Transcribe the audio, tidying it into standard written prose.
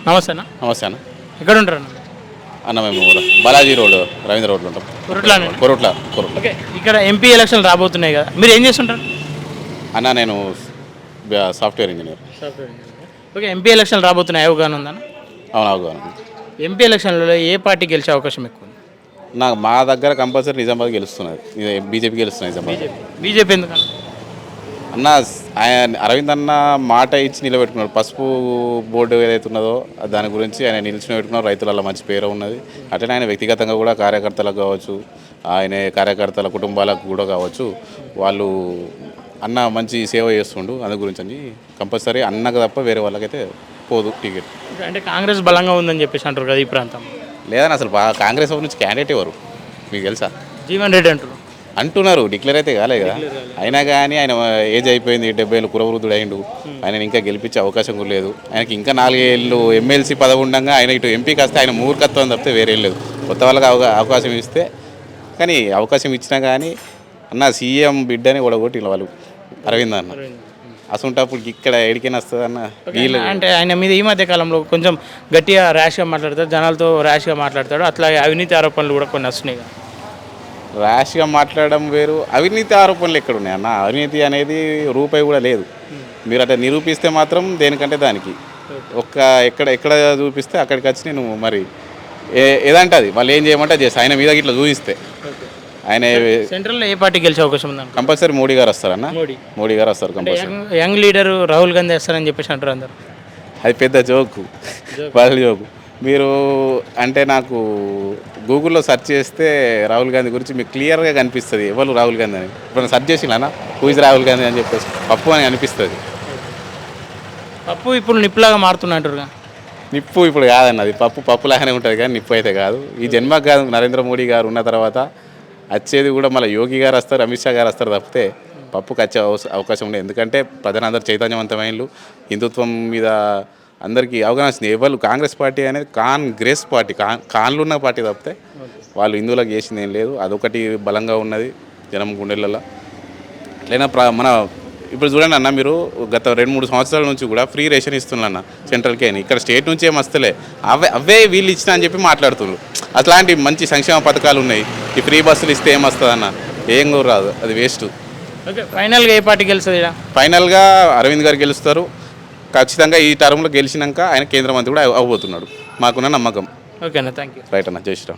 నమస్తే అన్న. నమస్తే అన్న. ఎక్కడ ఉంటారు అన్న? అన్న మేము బాలాజీ రోడ్ రవీంద్ర రోడ్లో ఉంటాం. కొరుట్ల. ఓకే, ఇక్కడ ఎంపీ ఎలక్షన్లు రాబోతున్నాయి కదా, మీరు ఏం చేస్తుంటారు? అన్న నేను సాఫ్ట్వేర్ ఇంజనీర్. ఓకే, ఎంపీ ఎలక్షన్లు రాబోతున్నాయి, అవగాహన ఉందన్న? అవును, అవగాహన. ఎంపీ ఎలక్షన్లలో ఏ పార్టీ గెలిచే అవకాశం ఎక్కువ ఉంది? నాకు మా దగ్గర కంపల్సరీ నిజామాబాద్ గెలుస్తున్నది, బీజేపీ గెలుస్తున్నది నిజామాబాద్. బీజేపీ ఎందుకన్నా? అన్న ఆయన అరవింద్ అన్న మాట ఇచ్చి నిలబెట్టుకున్నాడు. పసుపు బోర్డు ఏదైతే ఉన్నదో దాని గురించి ఆయన నిలిచిపెట్టుకున్నారు. రైతులలో మంచి పేరు ఉన్నది. అట్లనే ఆయన వ్యక్తిగతంగా కూడా కార్యకర్తలకు కావచ్చు, ఆయన కార్యకర్తల కుటుంబాలకు కూడా కావచ్చు, వాళ్ళు అన్న మంచి సేవ చేస్తుండు. అందు గురించి అని కంపల్సరీ అన్నకు తప్ప వేరే వాళ్ళకైతే పోదు టికెట్. అంటే కాంగ్రెస్ బలంగా ఉందని చెప్పేసి అంటారు కదా ఈ ప్రాంతం. లేదని అసలు కాంగ్రెస్ నుంచి క్యాండిడేట్ ఎవరు మీకు తెలుసా? జీవన్ రెడ్డి అంటున్నారు, డిక్లేర్ అయితే కాలే కదా. అయినా కానీ ఆయన ఏజ్ అయిపోయింది, 70 కురవృద్ధుడు అయిండు. ఆయన ఇంకా గెలిపించే అవకాశం కూడా లేదు. ఆయనకి ఇంకా 4 ఏళ్ళు ఎమ్మెల్సీ పదవి ఉండగా ఆయన ఇటు ఎంపీకి వస్తే ఆయన మూర్ఖత్వం తప్పితే వేరేం లేదు. కొత్త వాళ్ళకి అవకాశం ఇస్తే, కానీ అవకాశం ఇచ్చినా కానీ అన్న సీఎం బిడ్డని ఓడగొట్టి వాళ్ళు అరవింద్ అన్న అసంటప్పుడు ఇక్కడ ఎడికైనా వస్తుంది అన్న. వీళ్ళు అంటే ఆయన మీద ఈ మధ్య కాలంలో కొంచెం గట్టిగా ర్యాష్గా మాట్లాడతాడు, జనాలతో ర్యాష్గా మాట్లాడతాడు. అట్లాగే అవినీతి ఆరోపణలు కూడా కొన్ని వస్తున్నాయి. ర్యాష్గా మాట్లాడడం వేరు, అవినీతి ఆరోపణలు ఎక్కడ ఉన్నాయి అన్న? అవినీతి అనేది రూపాయి కూడా లేదు. మీరు అట్లా నిరూపిస్తే మాత్రం దేనికంటే దానికి ఎక్కడ చూపిస్తే అక్కడికి వచ్చి నేను మరి ఏదంటే అది వాళ్ళు ఏం చేయమంటే చేస్తా. ఆయన మీద ఇట్లా చూపిస్తే ఆయన సెంట్రల్లో ఏ పార్టీ గెలిచే అవకాశం ఉందా? కంపల్సరీ మోడీ గారు వస్తారన్న. మోడీ గారు వస్తారు compulsory. Young leader Rahul Gandhi వస్తారని చెప్పేసి అంటారు అందరు. అది పెద్ద జోకు, వాళ్ళ జోకు. మీరు అంటే నాకు గూగుల్లో సెర్చ్ చేస్తే రాహుల్ గాంధీ గురించి మీకు క్లియర్గా కనిపిస్తుంది ఎవరు రాహుల్ గాంధీ అని. ఇప్పుడు సెర్చ్ చేసినా హూ ఇస్ రాహుల్ గాంధీ అని చెప్పేసి పప్పు అని అనిపిస్తుంది. పప్పు ఇప్పుడు నిప్పులాగా మారుతున్నట్టుగా. నిప్పు ఇప్పుడు కాదన్న, అది పప్పులాగానే ఉంటుంది కానీ నిప్పు అయితే కాదు. ఈ జన్మకు కాదు. నరేంద్ర మోడీ గారు ఉన్న తర్వాత వచ్చేది కూడా మళ్ళీ యోగి గారు వస్తారు, అమిత్ షా గారు వస్తారు తప్పితే పప్పుకి వచ్చే అవకాశం ఉండదు. ఎందుకంటే ప్రజలందరూ చైతన్యవంతమైనలు, హిందుత్వం మీద అందరికీ అవగాహన వస్తుంది. ఎవరు కాంగ్రెస్ పార్టీ అనేది కాంగ్రెస్ పార్టీ, కాన్లు ఉన్న పార్టీ తప్పితే వాళ్ళు హిందువులకు చేసింది ఏం లేదు. అదొకటి బలంగా ఉన్నది జనం గుండెలలో. అట్లయినా మన ఇప్పుడు చూడండి అన్న, మీరు గత 2-3 సంవత్సరాల నుంచి కూడా ఫ్రీ రేషన్ ఇస్తున్నా సెంట్రల్కి అని. ఇక్కడ స్టేట్ నుంచి ఏం వస్తలే, అవే వీళ్ళు ఇచ్చిన అని చెప్పి మాట్లాడుతున్నారు. అట్లాంటి మంచి సంక్షేమ పథకాలు ఉన్నాయి. ఈ ఫ్రీ బస్సులు ఇస్తే ఏం వస్తుంది అన్న? ఏం కూడా రాదు, అది వేస్ట్. ఓకే, ఫైనల్గా ఏ పార్టీ గెలుస్తుంది? ఫైనల్గా అరవింద్ గారు గెలుస్తారు ఖచ్చితంగా. ఈ టర్మ్లో గెలిచినాక ఆయన కేంద్ర మంత్రి కూడా అవ్వబోతున్నాడు, మాకున్న నమ్మకం. ఓకే అన్న, థ్యాంక్ యూ. రైట్ అన్న, జై శ్రీరామ్.